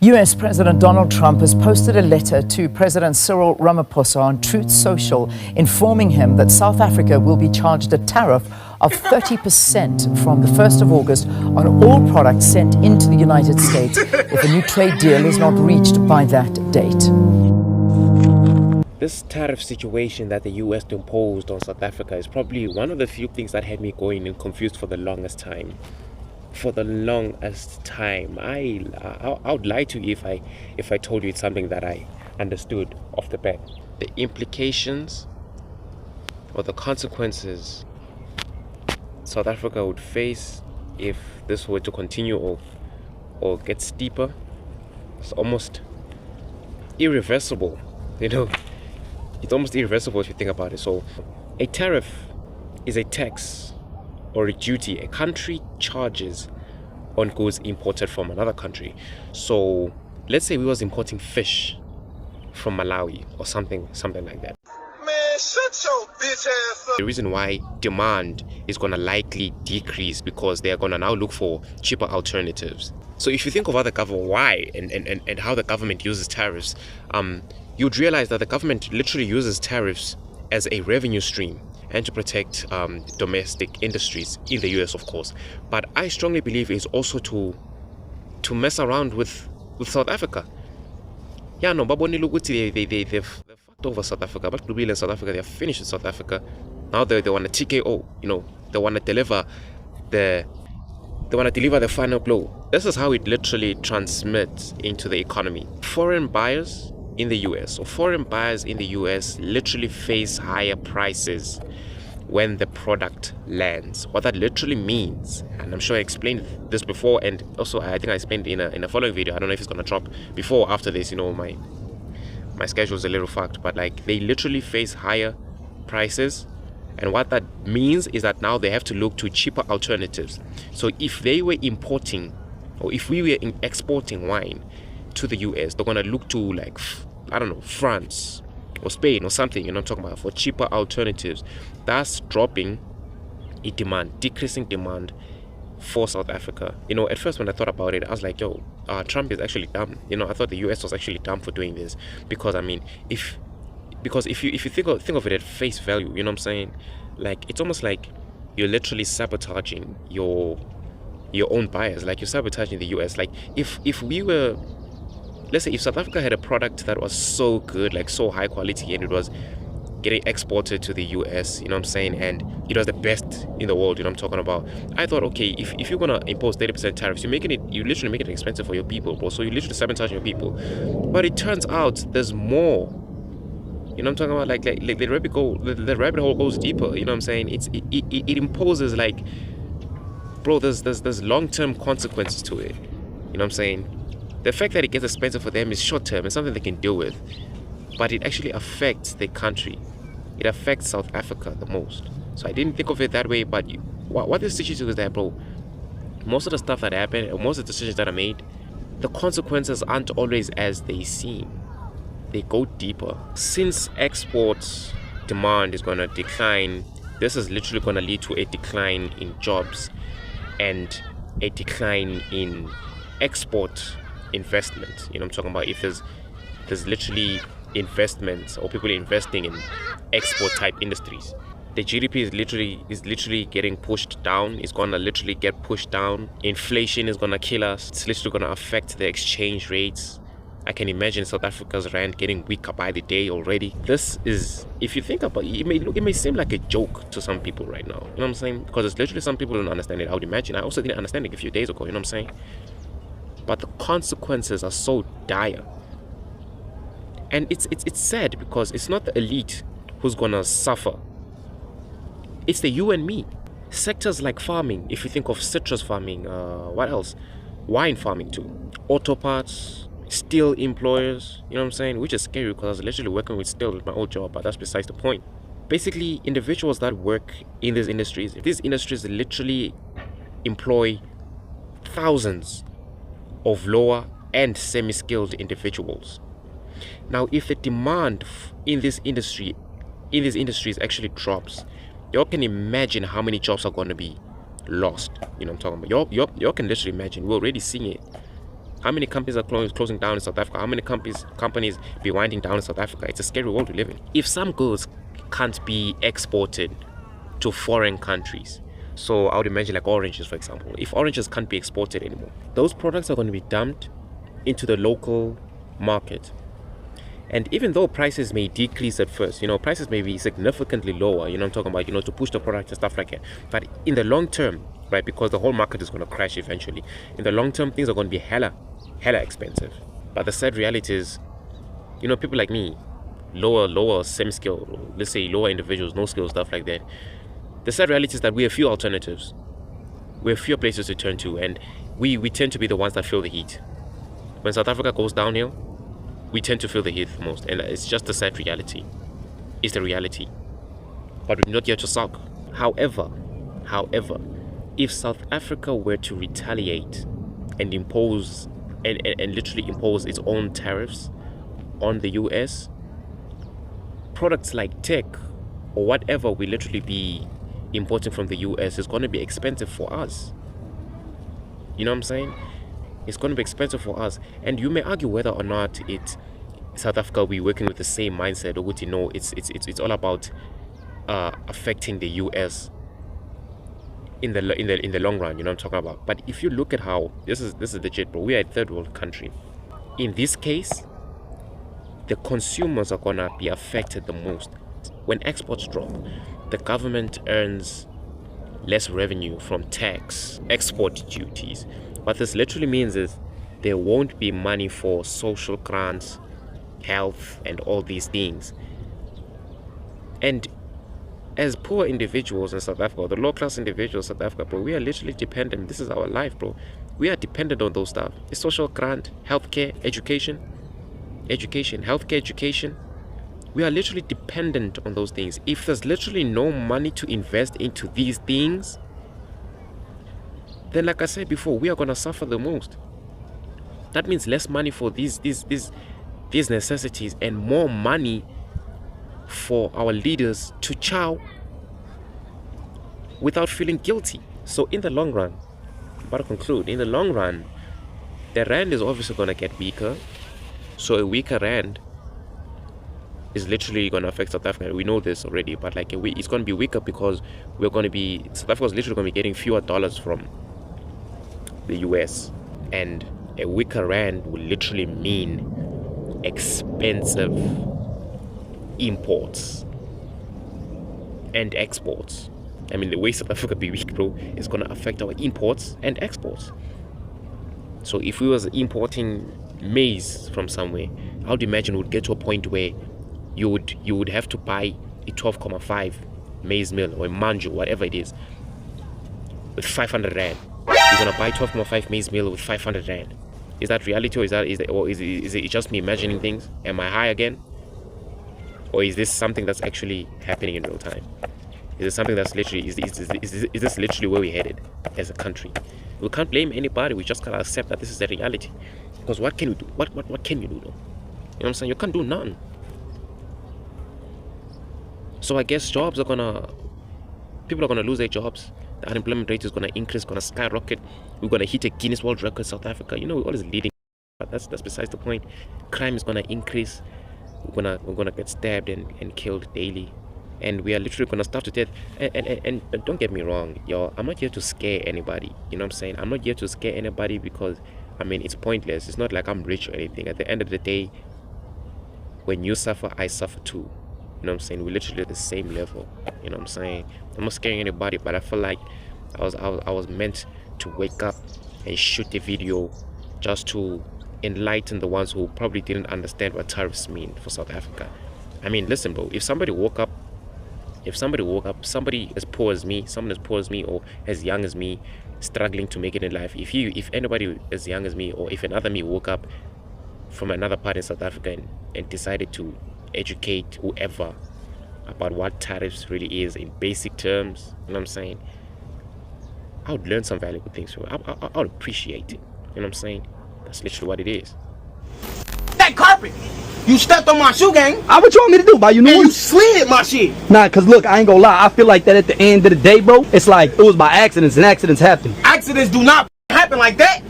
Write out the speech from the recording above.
US President Donald Trump has posted a letter to President Cyril Ramaphosa on Truth Social, informing him that South Africa will be charged a tariff of 30% from the 1st of August on all products sent into the United States if a new trade deal is not reached by that date. This tariff situation that the US imposed on South Africa is probably one of the few things that had me going and confused for the longest time. For the longest time, I would lie to you if I told you it's something that I understood off the bat. The implications or the consequences South Africa would face if this were to continue or get steeper, it's almost irreversible. It's almost irreversible if you think about it. So a tariff is a tax or a duty a country charges on goods imported from another country. So let's say we was importing fish from Malawi or something like that. Man, shut your bitch ass up. The reason why demand is going to likely decrease because they are going to now look for cheaper alternatives. So if you think of how the government, why and how the government uses tariffs, you'd realize that the government literally uses tariffs as a revenue stream and to protect domestic industries in the US, of course. But I strongly believe it's also to mess around with South Africa. Yeah, no, they've fucked over South Africa. But in South Africa, they're finished with South Africa. Now they want to TKO. They want to deliver the final blow. This is how it literally transmits into the economy. Foreign buyers in the US literally face higher prices when the product lands. What that literally means, and I'm sure I explained this before, and also I think I explained in a following video. I don't know if it's gonna drop before or after this. My schedule is a little fucked, but like they literally face higher prices, and what that means is that now they have to look to cheaper alternatives. So if they were importing, or if we were exporting wine to the US, they're gonna look to France or Spain or something, I'm talking about, for cheaper alternatives. That's dropping a demand, decreasing demand for South Africa. At first when I thought about it, I was like, Trump is actually dumb. I thought the US was actually dumb for doing this because if you think of it at face value, you know what I'm saying? Like, it's almost like you're literally sabotaging your own buyers. Like, you're sabotaging the US. Like, if we were, let's say if South Africa had a product that was so good, like so high quality, and it was getting exported to the US, and it was the best in the world, I'm talking about. I thought, okay, if you're gonna impose 30% tariffs, you literally make it expensive for your people, bro. So you literally sabotaging your people. But it turns out there's more. I'm talking about, like the rabbit hole goes deeper. It imposes, like, bro, there's long-term consequences to it. The fact that it gets expensive for them is short-term. It's something they can deal with. But it actually affects the country. It affects South Africa the most. So I didn't think of it that way, but what this teaches you is that, bro, most of the stuff that happened, and most of the decisions that are made, the consequences aren't always as they seem. They go deeper. Since export demand is going to decline, this is literally going to lead to a decline in jobs and a decline in export investment. I'm talking about, if there's literally investments or people investing in export type industries, the GDP is literally getting pushed down. It's gonna literally get pushed down. Inflation is gonna kill us. It's literally gonna affect the exchange rates. I can imagine South Africa's rand getting weaker by the day already. This is, if you think about it, it may seem like a joke to some people right now. You know what I'm saying? Because it's literally, some people don't understand it. I would imagine. I also didn't understand it a few days ago. You know what I'm saying? But the consequences are so dire. And it's sad because it's not the elite who's gonna suffer. It's the you and me. Sectors like farming, if you think of citrus farming, what else? Wine farming too. Auto parts, steel employers, you know what I'm saying? Which is scary because I was literally working with steel with my old job, but that's besides the point. Basically, individuals that work in these industries literally employ thousands of lower and semi-skilled individuals. Now, if the demand in these industries actually drops, y'all can imagine how many jobs are going to be lost. You know what I'm talking about? Y'all can literally imagine. We're already seeing it. How many companies are closing down in South Africa? How many companies be winding down in South Africa? It's a scary world we live in. If some goods can't be exported to foreign countries, so I would imagine like oranges, for example. If oranges can't be exported anymore, those products are going to be dumped into the local market. And even though prices may decrease at first, prices may be significantly lower, I'm talking about, to push the product and stuff like that. But in the long term, right, because the whole market is going to crash eventually, in the long term, things are going to be hella expensive. But the sad reality is, people like me, lower semi-skilled, let's say lower individuals, no skill, stuff like that. The sad reality is that we have few alternatives. We have fewer places to turn to, and we tend to be the ones that feel the heat. When South Africa goes downhill, we tend to feel the heat the most, and it's just a sad reality. It's the reality. But we're not here to sulk. However, if South Africa were to retaliate and impose and literally impose its own tariffs on the US, products like tech or whatever we literally be importing from the US is going to be expensive for us. You know what I'm saying? It's going to be expensive for us. And you may argue whether or not South Africa will be working with the same mindset, or it's all about affecting the US in the long run. You know what I'm talking about? But if you look at how this is legit, bro. We are a third world country. In this case, the consumers are gonna be affected the most. When exports drop, the government earns less revenue from tax, export duties. What this literally means is there won't be money for social grants, health, and all these things. And as poor individuals in South Africa, the low-class individuals in South Africa, bro, we are literally dependent. This is our life, bro. We are dependent on those stuff. It's social grant, healthcare, education, healthcare, education. We are literally dependent on those things. If there's literally no money to invest into these things, then like I said before, we are gonna suffer the most. That means less money for these necessities and more money for our leaders to chow without feeling guilty. So in the long run, but to conclude, in the long run, the rand is obviously gonna get weaker. So a weaker rand is literally going to affect South Africa. We know this already, but like it's going to be weaker because South Africa is literally going to be getting fewer dollars from the US, and a weaker rand will literally mean expensive imports and exports. I mean, the way South Africa be weak, bro, is going to affect our imports and exports. So if we was importing maize from somewhere, I would imagine we'd get to a point where you would have to buy a 12.5 maize meal or a manju, whatever it is, with 500 rand. You're gonna buy 12.5 maize meal with 500 rand. Is that reality, or is it just me imagining things? Am I high again, or is this something that's actually happening in real time? Is it something that's literally is this literally where we're headed as a country? We can't blame anybody. We just gotta accept that this is the reality. Because what can we do? What can you do though? You know what I'm saying? You can't do nothing. So I guess people are gonna lose their jobs. The unemployment rate is gonna increase, gonna skyrocket. We're gonna hit a Guinness World Record, South Africa. We're always leading, but that's besides the point. Crime is gonna increase. We're gonna get stabbed and killed daily, and we are literally gonna starve to death. And don't get me wrong, y'all. I'm not here to scare anybody. You know what I'm saying? I'm not here to scare anybody because it's pointless. It's not like I'm rich or anything. At the end of the day, when you suffer, I suffer too. You know what I'm saying? We're literally at the same level. You know what I'm saying? I'm not scaring anybody, but I feel like I was meant to wake up and shoot a video just to enlighten the ones who probably didn't understand what tariffs mean for South Africa. Listen, bro, if somebody woke up, somebody as poor as me, someone as poor as me or as young as me, struggling to make it in life, if anybody as young as me or if another me woke up from another part in South Africa and decided to educate whoever about what tariffs really is in basic terms, you know what I'm saying, I would learn some valuable things from it. I would appreciate it. You know what I'm saying? That's literally what it is. That carpet! You stepped on my shoe, gang! What you want me to do, bro? You know you slid my shit! Nah, cause look, I ain't gonna lie, I feel like that at the end of the day, bro, it's like it was by accidents and accidents happen. Accidents do not happen like that!